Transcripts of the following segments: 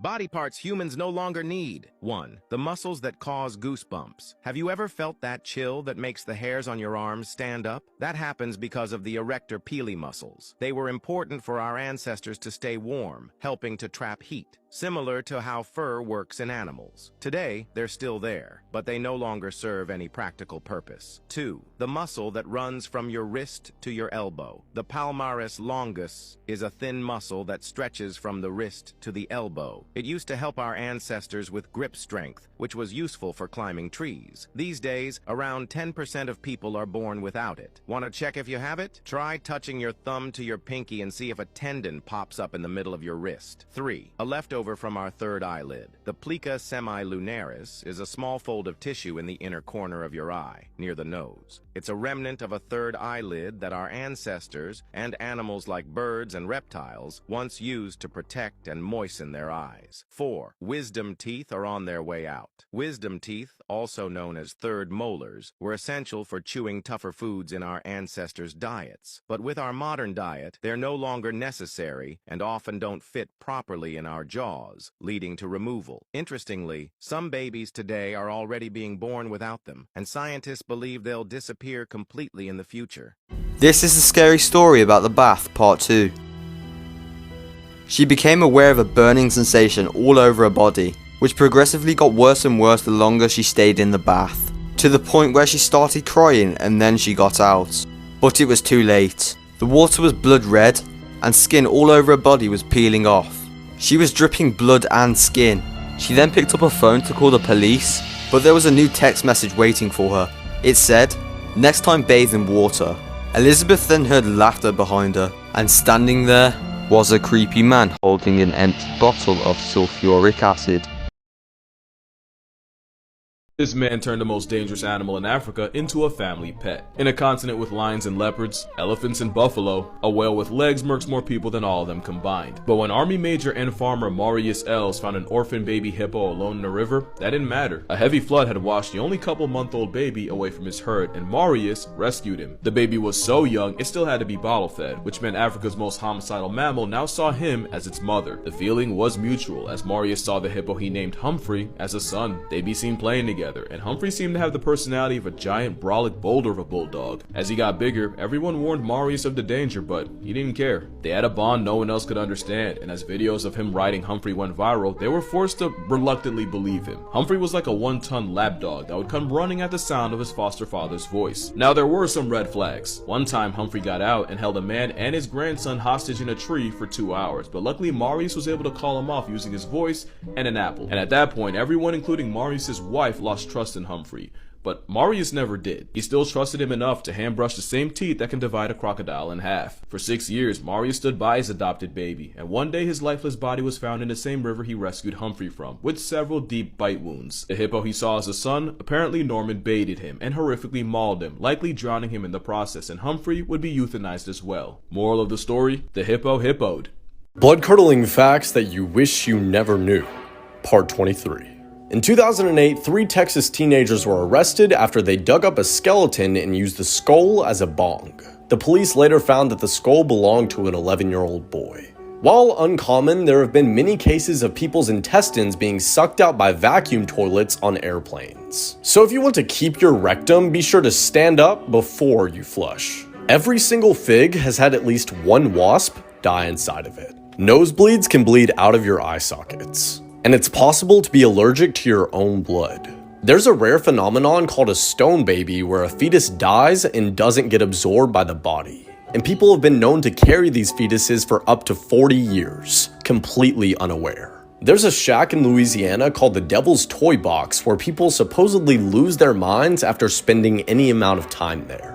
Body parts humans no longer need. 1. The muscles that cause goosebumps. Have you ever felt that chill that makes the hairs on your arms stand up? That happens because of the erector pili muscles. They were important for our ancestors to stay warm, helping to trap heat, similar to how fur works in animals. Today, they're still there, but they no longer serve any practical purpose. 2. The muscle that runs from your wrist to your elbow. The palmaris longus is a thin muscle that stretches from the wrist to the elbow. It used to help our ancestors with grip strength, which was useful for climbing trees. These days, around 10% of people are born without it. Want to check if you have it? Try touching your thumb to your pinky and see if a tendon pops up in the middle of your wrist. 3. A leftover from our third eyelid. The plica semilunaris is a small fold of tissue in the inner corner of your eye, near the nose. It's a remnant of a third eyelid that our ancestors and animals like birds and reptiles once used to protect and moisten their eyes. 4. Wisdom teeth are on their way out. Wisdom teeth, also known as third molars, were essential for chewing tougher foods in our ancestors' diets. But with our modern diet, they're no longer necessary and often don't fit properly in our jaws, leading to removal. Interestingly, some babies today are already being born without them, and scientists believe they'll disappear completely in the future. This is the scary story about the bath, part 2. She became aware of a burning sensation all over her body, which progressively got worse and worse the longer she stayed in the bath, to the point where she started crying and then she got out. But it was too late. The water was blood red, and skin all over her body was peeling off. She was dripping blood and skin. She then picked up her phone to call the police, but there was a new text message waiting for her. It said, "Next time bathe in water." Elizabeth then heard laughter behind her, and standing there was a creepy man holding an empty bottle of sulfuric acid. This man turned the most dangerous animal in Africa into a family pet. In a continent with lions and leopards, elephants and buffalo, a whale with legs murks more people than all of them combined. But when Army Major and farmer Marius Els found an orphan baby hippo alone in a river, that didn't matter. A heavy flood had washed the only couple-month-old baby away from his herd, and Marius rescued him. The baby was so young, it still had to be bottle-fed, which meant Africa's most homicidal mammal now saw him as its mother. The feeling was mutual, as Marius saw the hippo he named Humphrey as a son. They'd be seen playing together, and Humphrey seemed to have the personality of a giant brolic boulder of a bulldog. As he got bigger, everyone warned Marius of the danger, but he didn't care. They had a bond no one else could understand, and as videos of him riding Humphrey went viral, they were forced to reluctantly believe him. Humphrey was like a one-ton lapdog that would come running at the sound of his foster father's voice. Now there were some red flags. One time Humphrey got out and held a man and his grandson hostage in a tree for 2 hours, but luckily Marius was able to call him off using his voice and an apple. And at that point, everyone including Marius's wife lost trust in Humphrey. But Marius never did. He still trusted him enough to hand-brush the same teeth that can divide a crocodile in half. For 6 years, Marius stood by his adopted baby, and one day his lifeless body was found in the same river he rescued Humphrey from, with several deep bite wounds. The hippo he saw as a son, apparently Norman baited him and horrifically mauled him, likely drowning him in the process, and Humphrey would be euthanized as well. Moral of the story, the hippo hippoed. Blood-curdling facts that you wish you never knew. Part 23. In 2008, 3 Texas teenagers were arrested after they dug up a skeleton and used the skull as a bong. The police later found that the skull belonged to an 11-year-old boy. While uncommon, there have been many cases of people's intestines being sucked out by vacuum toilets on airplanes. So if you want to keep your rectum, be sure to stand up before you flush. Every single fig has had at least one wasp die inside of it. Nosebleeds can bleed out of your eye sockets. And it's possible to be allergic to your own blood. There's a rare phenomenon called a stone baby where a fetus dies and doesn't get absorbed by the body. And people have been known to carry these fetuses for up to 40 years, completely unaware. There's a shack in Louisiana called the Devil's Toy Box where people supposedly lose their minds after spending any amount of time there.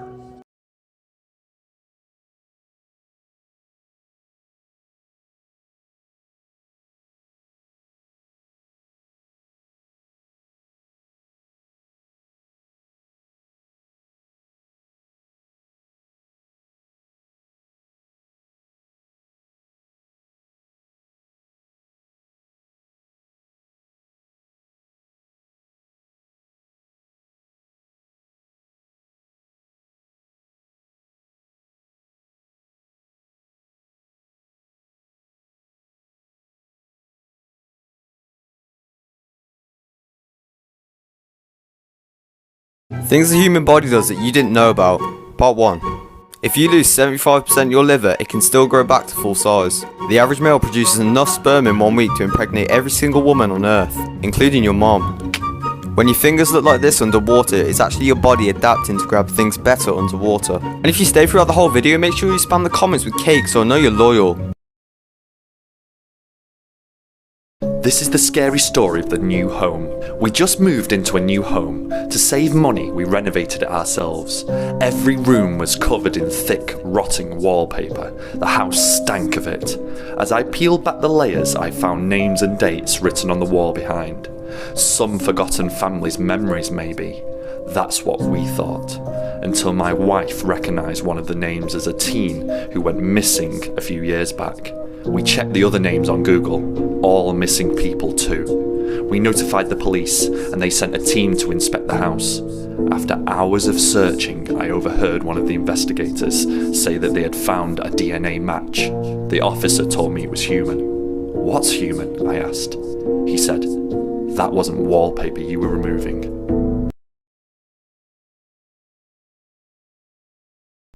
Things the human body does that you didn't know about. Part 1. If you lose 75% of your liver, it can still grow back to full size. The average male produces enough sperm in 1 week to impregnate every single woman on earth, including your mom. When your fingers look like this underwater, it's actually your body adapting to grab things better underwater. And if you stay throughout the whole video, make sure you spam the comments with cake so I know you're loyal. This is the scary story of the new home. We just moved into a new home. To save money, we renovated it ourselves. Every room was covered in thick, rotting wallpaper. The house stank of it. As I peeled back the layers, I found names and dates written on the wall behind. Some forgotten family's memories, maybe. That's what we thought. Until my wife recognised one of the names as a teen who went missing a few years back. We checked the other names on Google, all missing people too. We notified the police and they sent a team to inspect the house. After hours of searching, I overheard one of the investigators say that they had found a DNA match. The officer told me it was human. What's human? I asked. He said, that wasn't wallpaper you were removing.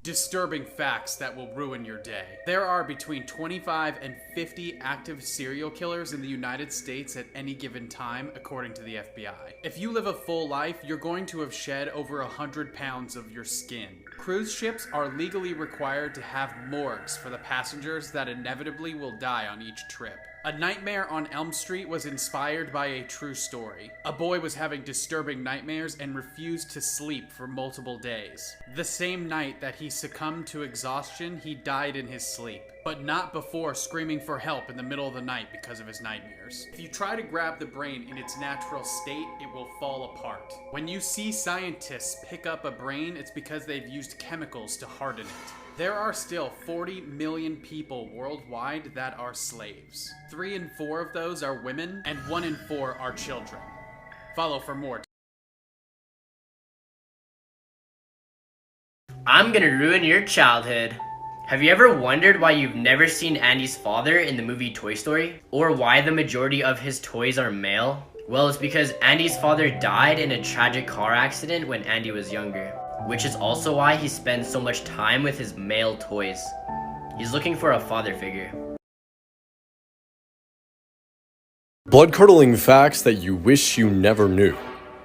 Disturbing facts that will ruin your day. There are between 25 and 50 active serial killers in the United States at any given time, according to the FBI. If you live a full life, you're going to have shed over 100 pounds of your skin. Cruise ships are legally required to have morgues for the passengers that inevitably will die on each trip. A Nightmare on Elm Street was inspired by a true story. A boy was having disturbing nightmares and refused to sleep for multiple days. The same night that he succumbed to exhaustion, he died in his sleep, but not before screaming for help in the middle of the night because of his nightmares. If you try to grab the brain in its natural state, it will fall apart. When you see scientists pick up a brain, it's because they've used chemicals to harden it. There are still 40 million people worldwide that are slaves. 3 in 4 of those are women, and 1 in 4 are children. Follow for more. I'm gonna ruin your childhood. Have you ever wondered why you've never seen Andy's father in the movie Toy Story? Or why the majority of his toys are male? Well, it's because Andy's father died in a tragic car accident when Andy was younger. Which is also why he spends so much time with his male toys. He's looking for a father figure. Blood-curdling facts that you wish you never knew.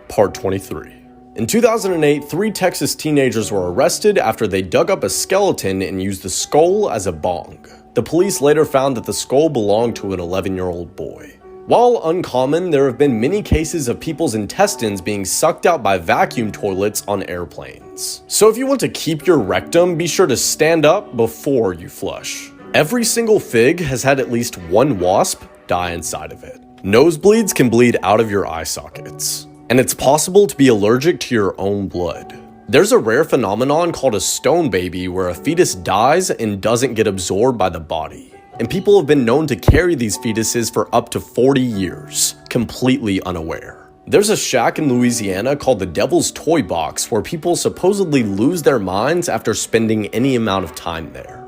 Part 23. In 2008, 3 Texas teenagers were arrested after they dug up a skeleton and used the skull as a bong. The police later found that the skull belonged to an 11-year-old boy. While uncommon, there have been many cases of people's intestines being sucked out by vacuum toilets on airplanes. So if you want to keep your rectum, be sure to stand up before you flush. Every single fig has had at least 1 wasp die inside of it. Nosebleeds can bleed out of your eye sockets. And it's possible to be allergic to your own blood. There's a rare phenomenon called a stone baby where a fetus dies and doesn't get absorbed by the body. And people have been known to carry these fetuses for up to 40 years, completely unaware. There's a shack in Louisiana called the Devil's Toy Box where people supposedly lose their minds after spending any amount of time there.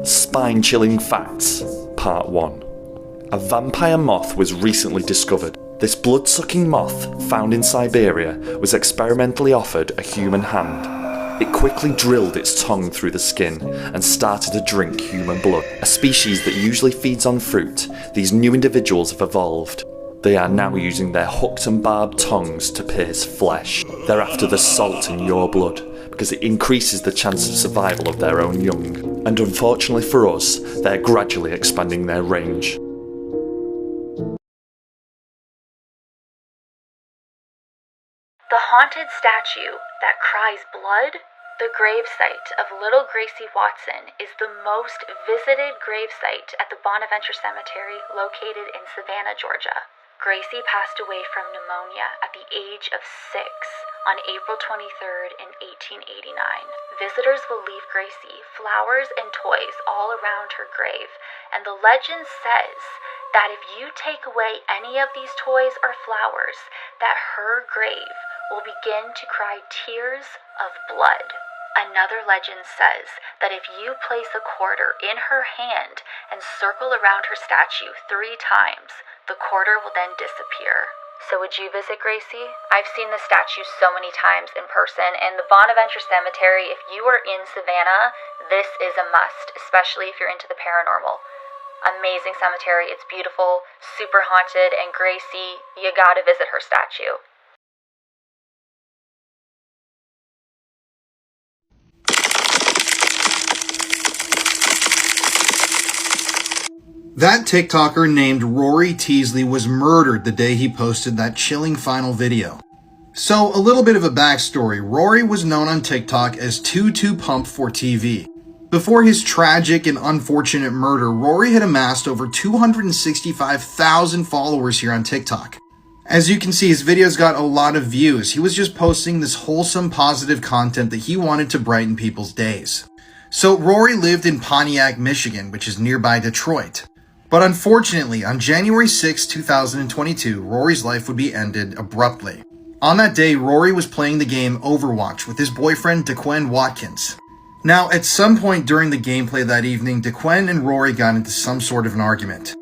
Spine-chilling facts, Part 1. A vampire moth was recently discovered. This blood-sucking moth, found in Siberia, was experimentally offered a human hand. It quickly drilled its tongue through the skin and started to drink human blood. A species that usually feeds on fruit, these new individuals have evolved. They are now using their hooked and barbed tongues to pierce flesh. They're after the salt in your blood, because it increases the chance of survival of their own young. And unfortunately for us, they're gradually expanding their range. The haunted statue that cries blood? The gravesite of little Gracie Watson is the most visited gravesite at the Bonaventure Cemetery located in Savannah, Georgia. Gracie passed away from pneumonia at the age of 6 on April 23rd in 1889. Visitors will leave Gracie flowers and toys all around her grave, and the legend says that if you take away any of these toys or flowers, that her grave will begin to cry tears of blood. Another legend says that if you place a quarter in her hand and circle around her statue 3 times, the quarter will then disappear. So would you visit Gracie? I've seen the statue so many times in person, and the Bonaventure Cemetery, if you are in Savannah, this is a must, especially if you're into the paranormal. Amazing cemetery, it's beautiful, super haunted, and Gracie, you gotta visit her statue. That TikToker named Rory Teasley was murdered the day he posted that chilling final video. So, a little bit of a backstory. Rory was known on TikTok as Too Pumped for TV. Before his tragic and unfortunate murder, Rory had amassed over 265,000 followers here on TikTok. As you can see, his videos got a lot of views. He was just posting this wholesome, positive content that he wanted to brighten people's days. So, Rory lived in Pontiac, Michigan, which is nearby Detroit. But unfortunately, on January 6, 2022, Rory's life would be ended abruptly. On that day, Rory was playing the game Overwatch with his boyfriend DeQuinn Watkins. Now, at some point during the gameplay that evening, DeQuinn and Rory got into some sort of an argument.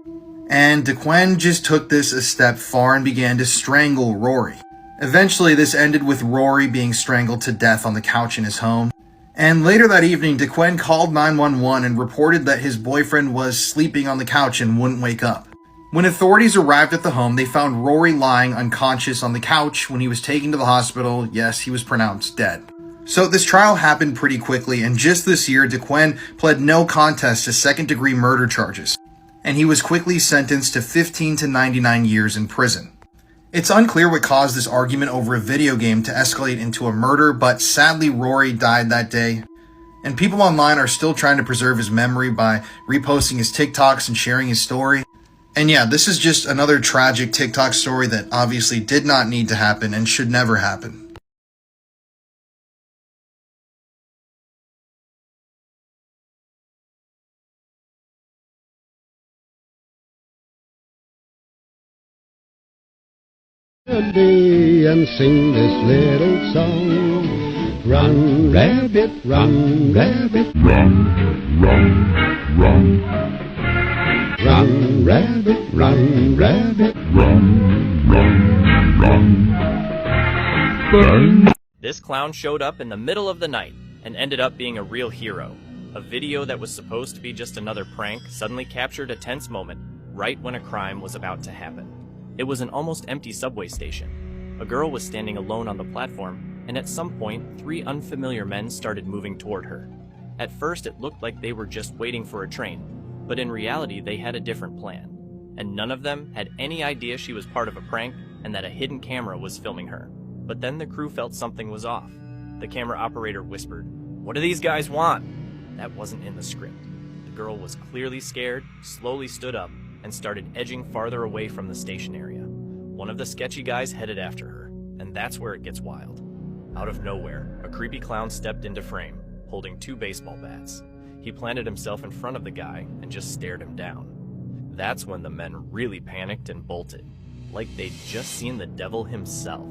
And DeQuinn just took this a step far and began to strangle Rory. Eventually, this ended with Rory being strangled to death on the couch in his home. And later that evening, DeQuinn called 911 and reported that his boyfriend was sleeping on the couch and wouldn't wake up. When authorities arrived at the home, they found Rory lying unconscious on the couch. When he was taken to the hospital, yes, he was pronounced dead. So this trial happened pretty quickly, and just this year, DeQuinn pled no contest to second-degree murder charges, and he was quickly sentenced to 15 to 99 years in prison. It's unclear what caused this argument over a video game to escalate into a murder, but sadly Rory died that day. And people online are still trying to preserve his memory by reposting his TikToks and sharing his story. And yeah, this is just another tragic TikTok story that obviously did not need to happen and should never happen. And sing this little song. Run, rabbit, run, rabbit, run, run, run. Run, rabbit, run, rabbit, run, run, run. Burn. This clown showed up in the middle of the night and ended up being a real hero. A video that was supposed to be just another prank suddenly captured a tense moment right when a crime was about to happen. It was an almost empty subway station. A girl was standing alone on the platform, and at some point, 3 unfamiliar men started moving toward her. At first, it looked like they were just waiting for a train, but in reality, they had a different plan. And none of them had any idea she was part of a prank and that a hidden camera was filming her. But then the crew felt something was off. The camera operator whispered, "What do these guys want?" That wasn't in the script. The girl was clearly scared, slowly stood up, and started edging farther away from the station area. One of the sketchy guys headed after her, and that's where it gets wild. Out of nowhere, a creepy clown stepped into frame, holding 2 baseball bats. He planted himself in front of the guy and just stared him down. That's when the men really panicked and bolted, like they'd just seen the devil himself.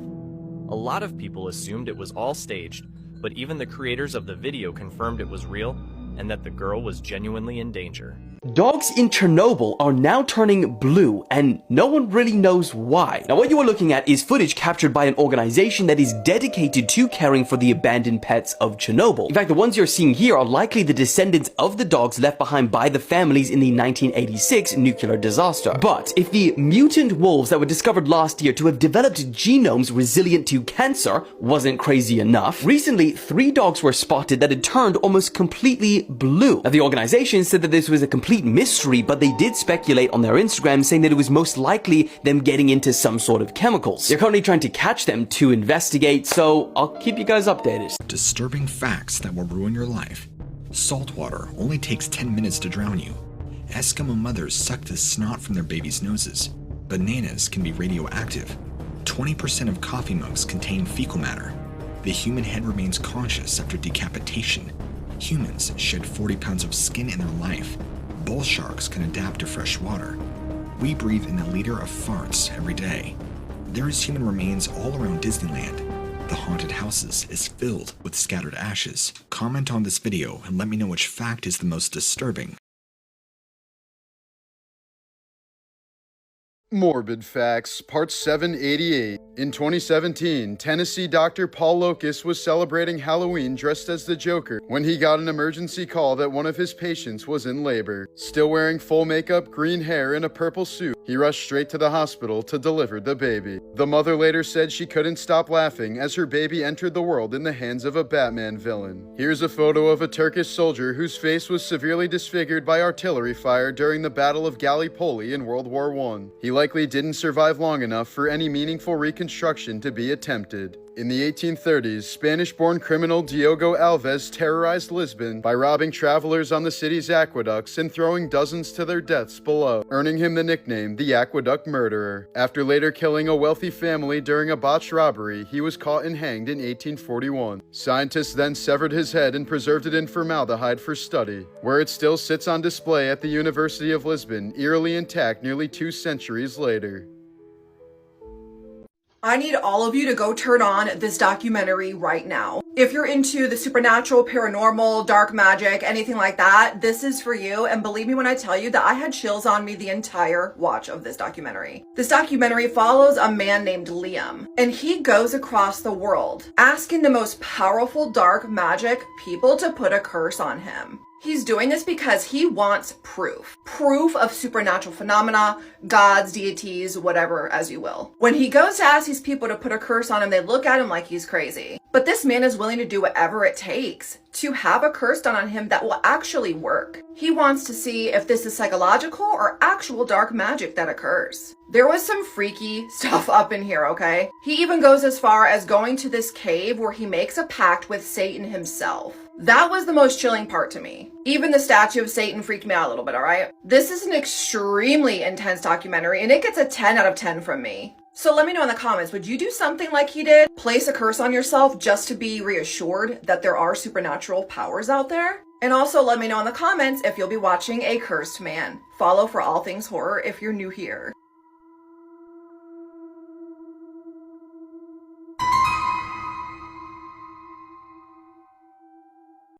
A lot of people assumed it was all staged, but even the creators of the video confirmed it was real and that the girl was genuinely in danger. Dogs in Chernobyl are now turning blue, and no one really knows why. Now, what you are looking at is footage captured by an organization that is dedicated to caring for the abandoned pets of Chernobyl. In fact, the ones you're seeing here are likely the descendants of the dogs left behind by the families in the 1986 nuclear disaster. But if the mutant wolves that were discovered last year to have developed genomes resilient to cancer wasn't crazy enough, recently 3 dogs were spotted that had turned almost completely blue. Now, the organization said that this was a complete mystery, but they did speculate on their Instagram saying that it was most likely them getting into some sort of chemicals. They're currently trying to catch them to investigate, so I'll keep you guys updated. Disturbing facts that will ruin your life. Salt water only takes 10 minutes to drown you. Eskimo mothers suck the snot from their babies' noses. Bananas can be radioactive. 20% of coffee mugs contain fecal matter. The human head remains conscious after decapitation. Humans shed 40 pounds of skin in their life. Bull sharks can adapt to fresh water. We breathe in a liter of farts every day. There is human remains all around Disneyland. The haunted houses is filled with scattered ashes. Comment on this video and let me know which fact is the most disturbing. Morbid Facts, Part 788. In 2017, Tennessee Dr. Paul Locus was celebrating Halloween dressed as the Joker when he got an emergency call that one of his patients was in labor. Still wearing full makeup, green hair, and a purple suit, he rushed straight to the hospital to deliver the baby. The mother later said she couldn't stop laughing as her baby entered the world in the hands of a Batman villain. Here's a photo of a Turkish soldier whose face was severely disfigured by artillery fire during the Battle of Gallipoli in World War I. He likely didn't survive long enough for any meaningful reconstruction to be attempted. In the 1830s, Spanish-born criminal Diogo Alves terrorized Lisbon by robbing travelers on the city's aqueducts and throwing dozens to their deaths below, earning him the nickname the Aqueduct Murderer. After later killing a wealthy family during a botched robbery, he was caught and hanged in 1841. Scientists then severed his head and preserved it in formaldehyde for study, where it still sits on display at the University of Lisbon, eerily intact nearly 2 centuries later. I need all of you to go turn on this documentary right now. If you're into the supernatural, paranormal, dark magic, anything like that, this is for you. And believe me when I tell you that I had chills on me the entire watch of this documentary. This documentary follows a man named Liam, and he goes across the world asking the most powerful dark magic people to put a curse on him. He's doing this because he wants proof. Proof of supernatural phenomena, gods, deities, whatever, as you will. When he goes to ask these people to put a curse on him, they look at him like he's crazy. But this man is willing to do whatever it takes to have a curse done on him that will actually work. He wants to see if this is psychological or actual dark magic that occurs. There was some freaky stuff up in here, okay? He even goes as far as going to this cave where he makes a pact with Satan himself. That was the most chilling part to me. Even the statue of Satan freaked me out a little bit, alright? This is an extremely intense documentary, and it gets a 10 out of 10 from me. So let me know in the comments, would you do something like he did? Place a curse on yourself just to be reassured that there are supernatural powers out there? And also let me know in the comments if you'll be watching A Cursed Man. Follow for all things horror if you're new here.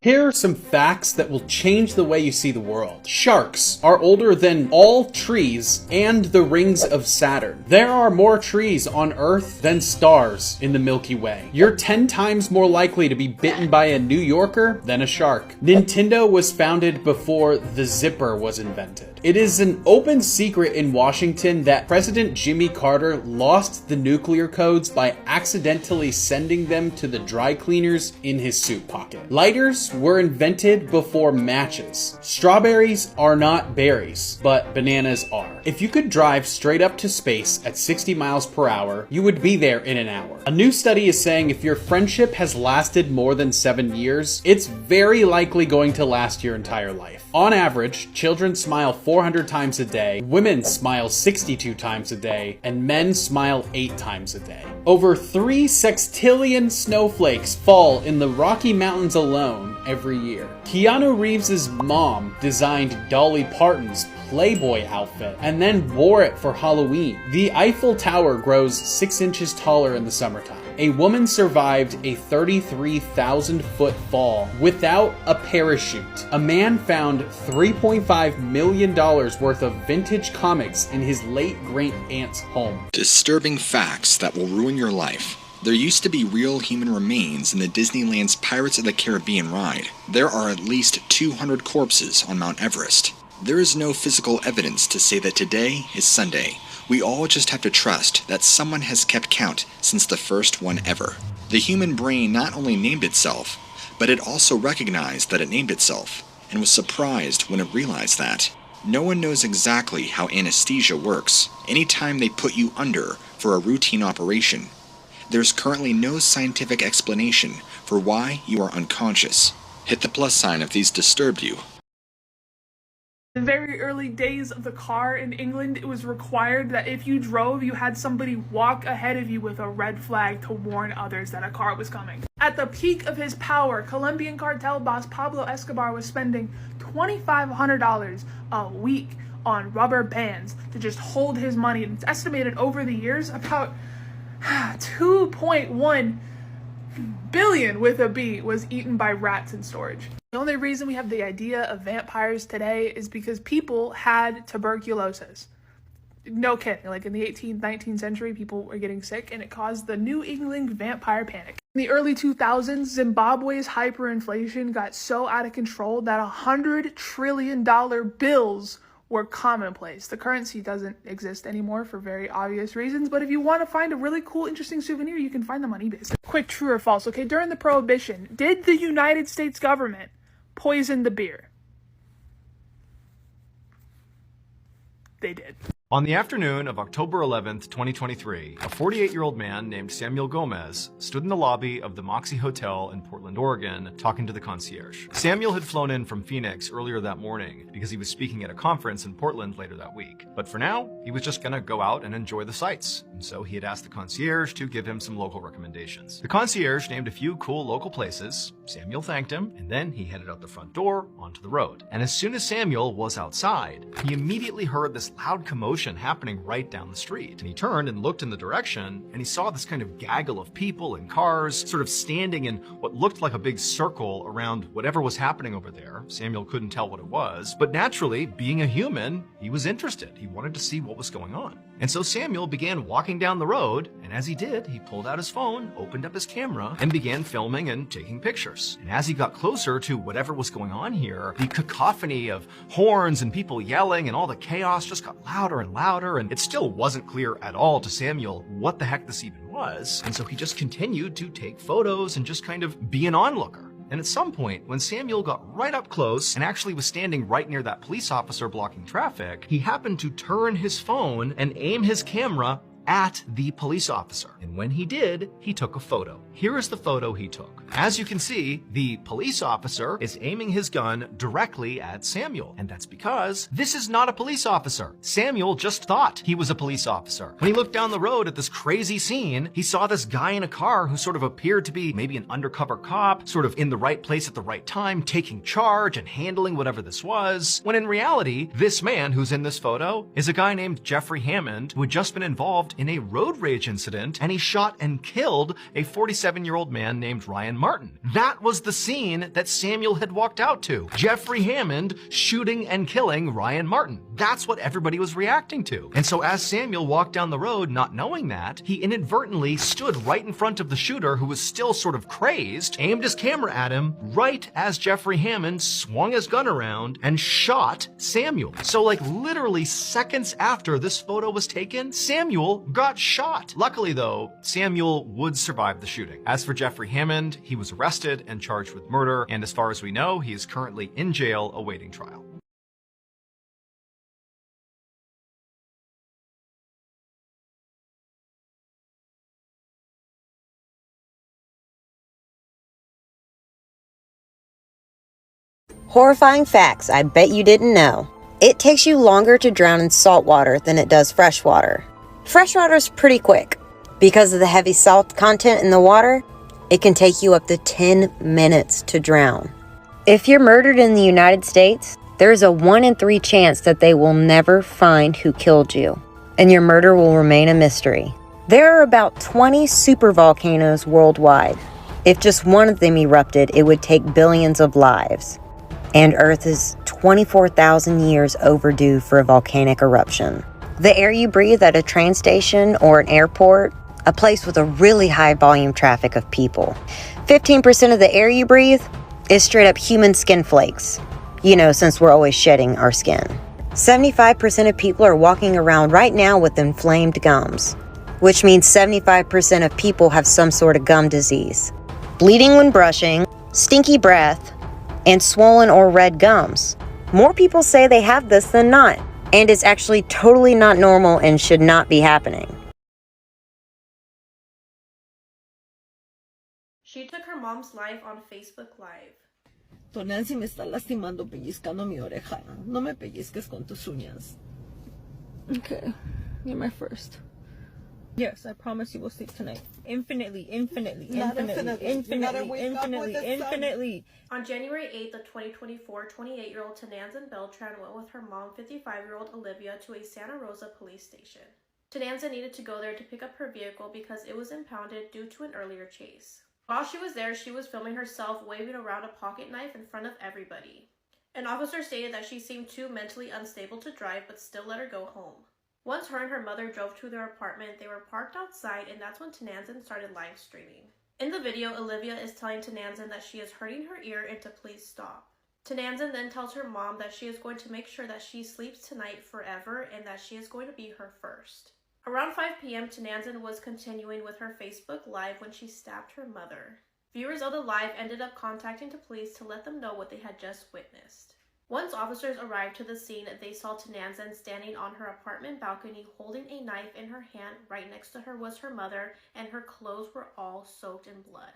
Here are some facts that will change the way you see the world. Sharks are older than all trees and the rings of Saturn. There are more trees on Earth than stars in the Milky Way. You're 10 times more likely to be bitten by a New Yorker than a shark. Nintendo was founded before the zipper was invented. It is an open secret in Washington that President Jimmy Carter lost the nuclear codes by accidentally sending them to the dry cleaners in his suit pocket. Lighters were invented before matches. Strawberries are not berries, but bananas are. If you could drive straight up to space at 60 miles per hour, you would be there in an hour. A new study is saying if your friendship has lasted more than 7 years, it's very likely going to last your entire life. On average, children smile 400 times a day, women smile 62 times a day, and men smile 8 times a day. Over 3 sextillion snowflakes fall in the Rocky Mountains alone every year. Keanu Reeves' mom designed Dolly Parton's Playboy outfit and then wore it for Halloween. The Eiffel Tower grows 6 inches taller in the summertime. A woman survived a 33,000-foot fall without a parachute. A man found $3.5 million worth of vintage comics in his late great-aunt's home. Disturbing facts that will ruin your life. There used to be real human remains in the Disneyland's Pirates of the Caribbean ride. There are at least 200 corpses on Mount Everest. There is no physical evidence to say that today is Sunday. We all just have to trust that someone has kept count since the first one ever. The human brain not only named itself, but it also recognized that it named itself, and was surprised when it realized that. No one knows exactly how anesthesia works. Anytime they put you under for a routine operation, there's currently no scientific explanation for why you are unconscious. Hit the plus sign if these disturbed you. In the very early days of the car in England, it was required that if you drove, you had somebody walk ahead of you with a red flag to warn others that a car was coming. At the peak of his power, Colombian cartel boss Pablo Escobar was spending $2,500 a week on rubber bands to just hold his money. And it's estimated over the years about 2.1 billion with a B was eaten by rats in storage. The only reason we have the idea of vampires today is because people had tuberculosis. No kidding. Like in the 18th, 19th century, people were getting sick, and it caused the New England vampire panic. In the early 2000s, Zimbabwe's hyperinflation got so out of control that $100 trillion bills were commonplace. The currency doesn't exist anymore for very obvious reasons, but if you want to find a really cool, interesting souvenir, you can find them on eBay. Quick true or false, okay? During the Prohibition, did the United States government poison the beer? They did. On the afternoon of October 11th, 2023, a 48-year-old man named Samuel Gomez stood in the lobby of the Moxie Hotel in Portland, Oregon, talking to the concierge. Samuel had flown in from Phoenix earlier that morning because he was speaking at a conference in Portland later that week. But for now, he was just gonna go out and enjoy the sights, and so he had asked the concierge to give him some local recommendations. The concierge named a few cool local places. Samuel thanked him, and then he headed out the front door onto the road. And as soon as Samuel was outside, he immediately heard this loud commotion happening right down the street. And he turned and looked in the direction, and he saw this kind of gaggle of people and cars sort of standing in what looked like a big circle around whatever was happening over there. Samuel couldn't tell what it was, but naturally, being a human, he was interested. He wanted to see what was going on. And so Samuel began walking down the road, and as he did, he pulled out his phone, opened up his camera, and began filming and taking pictures. And as he got closer to whatever was going on here, the cacophony of horns and people yelling and all the chaos just got louder and louder, and it still wasn't clear at all to Samuel what the heck this even was. And so he just continued to take photos and just kind of be an onlooker. And at some point, when Samuel got right up close and actually was standing right near that police officer blocking traffic, he happened to turn his phone and aim his camera at the police officer. And when he did, he took a photo. Here is the photo he took. As you can see, the police officer is aiming his gun directly at Samuel. And that's because this is not a police officer. Samuel just thought he was a police officer. When he looked down the road at this crazy scene, he saw this guy in a car who sort of appeared to be maybe an undercover cop, sort of in the right place at the right time, taking charge and handling whatever this was. When in reality, this man who's in this photo is a guy named Jeffrey Hammond, who had just been involved in a road rage incident, and he shot and killed a 47-year-old man named Ryan Martin. That was the scene that Samuel had walked out to. Jeffrey Hammond shooting and killing Ryan Martin. That's what everybody was reacting to. And so as Samuel walked down the road, not knowing that, he inadvertently stood right in front of the shooter, who was still sort of crazed, aimed his camera at him right as Jeffrey Hammond swung his gun around and shot Samuel. So like literally seconds after this photo was taken, Samuel got shot. Luckily though, Samuel would survive the shooting. As for Jeffrey Hammond, he was arrested and charged with murder, and as far as we know, he is currently in jail awaiting trial. Horrifying facts I bet you didn't know. It takes you longer to drown in salt water than it does fresh water. Fresh water is pretty quick. Because of the heavy salt content in the water, it can take you up to 10 minutes to drown. If you're murdered in the United States, there is a 1 in 3 chance that they will never find who killed you, and your murder will remain a mystery. There are about 20 supervolcanoes worldwide. If just one of them erupted, it would take billions of lives. And Earth is 24,000 years overdue for a volcanic eruption. The air you breathe at a train station or an airport, a place with a really high volume traffic of people. 15% of the air you breathe is straight up human skin flakes. You know, since we're always shedding our skin. 75% of people are walking around right now with inflamed gums, which means 75% of people have some sort of gum disease. Bleeding when brushing, stinky breath, and swollen or red gums. More people say they have this than not, and it's actually totally not normal and should not be happening. She took her mom's life on Facebook Live. Tu Nancy me está lastimando pellizcando mi oreja. No me pellizques con tus uñas. Okay, you're my first. Yes, I promise you will sleep tonight. Infinitely, infinitely, infinitely. On January 8th of 2024, 28-year-old Tananzan Beltran went with her mom, 55-year-old Olivia, to a Santa Rosa police station. Tananzan needed to go there to pick up her vehicle because it was impounded due to an earlier chase. While she was there, she was filming herself waving around a pocket knife in front of everybody. An officer stated that she seemed too mentally unstable to drive but still let her go home. Once her and her mother drove to their apartment, they were parked outside, and that's when Tananzin started live streaming. In the video, Olivia is telling Tananzin that she is hurting her ear and to please stop. Tananzin then tells her mom that she is going to make sure that she sleeps tonight forever and that she is going to be her first. Around 5 p.m., Tananzin was continuing with her Facebook Live when she stabbed her mother. Viewers of the live ended up contacting the police to let them know what they had just witnessed. Once officers arrived to the scene, they saw Tananzin standing on her apartment balcony holding a knife in her hand. Right next to her was her mother, and her clothes were all soaked in blood.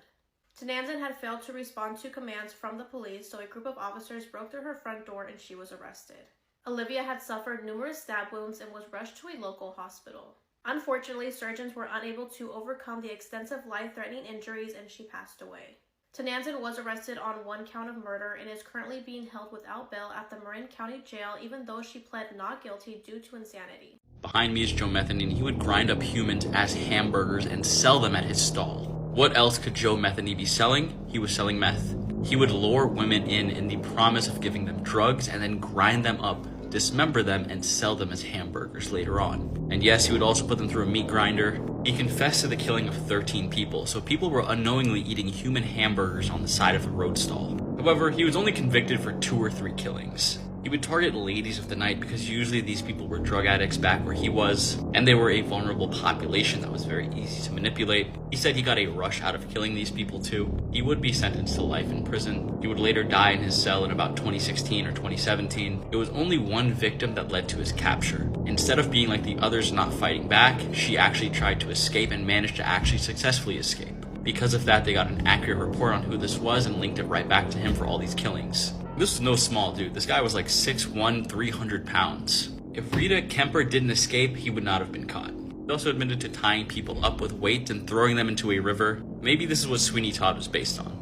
Tananzin had failed to respond to commands from the police, so a group of officers broke through her front door and she was arrested. Olivia had suffered numerous stab wounds and was rushed to a local hospital. Unfortunately, surgeons were unable to overcome the extensive life-threatening injuries and she passed away. Tananzin was arrested on 1 count of murder and is currently being held without bail at the Marin County Jail, even though she pled not guilty due to insanity. Behind me is Joe Metheny, and he would grind up humans as hamburgers and sell them at his stall. What else could Joe Metheny be selling? He was selling meth. He would lure women in the promise of giving them drugs and then grind them up, dismember them, and sell them as hamburgers later on. And yes, he would also put them through a meat grinder. He confessed to the killing of 13 people, so people were unknowingly eating human hamburgers on the side of the road stall. However, he was only convicted for 2 or 3 killings. He would target ladies of the night because usually these people were drug addicts back where he was, and they were a vulnerable population that was very easy to manipulate. He said he got a rush out of killing these people too. He would be sentenced to life in prison. He would later die in his cell in about 2016 or 2017. It was only one victim that led to his capture. Instead of being like the others not fighting back, she actually tried to escape and managed to actually successfully escape. Because of that, they got an accurate report on who this was and linked it right back to him for all these killings. This was no small dude. This guy was like 6'1", 300 pounds. If Rita Kemper didn't escape, he would not have been caught. He also admitted to tying people up with weights and throwing them into a river. Maybe this is what Sweeney Todd was based on.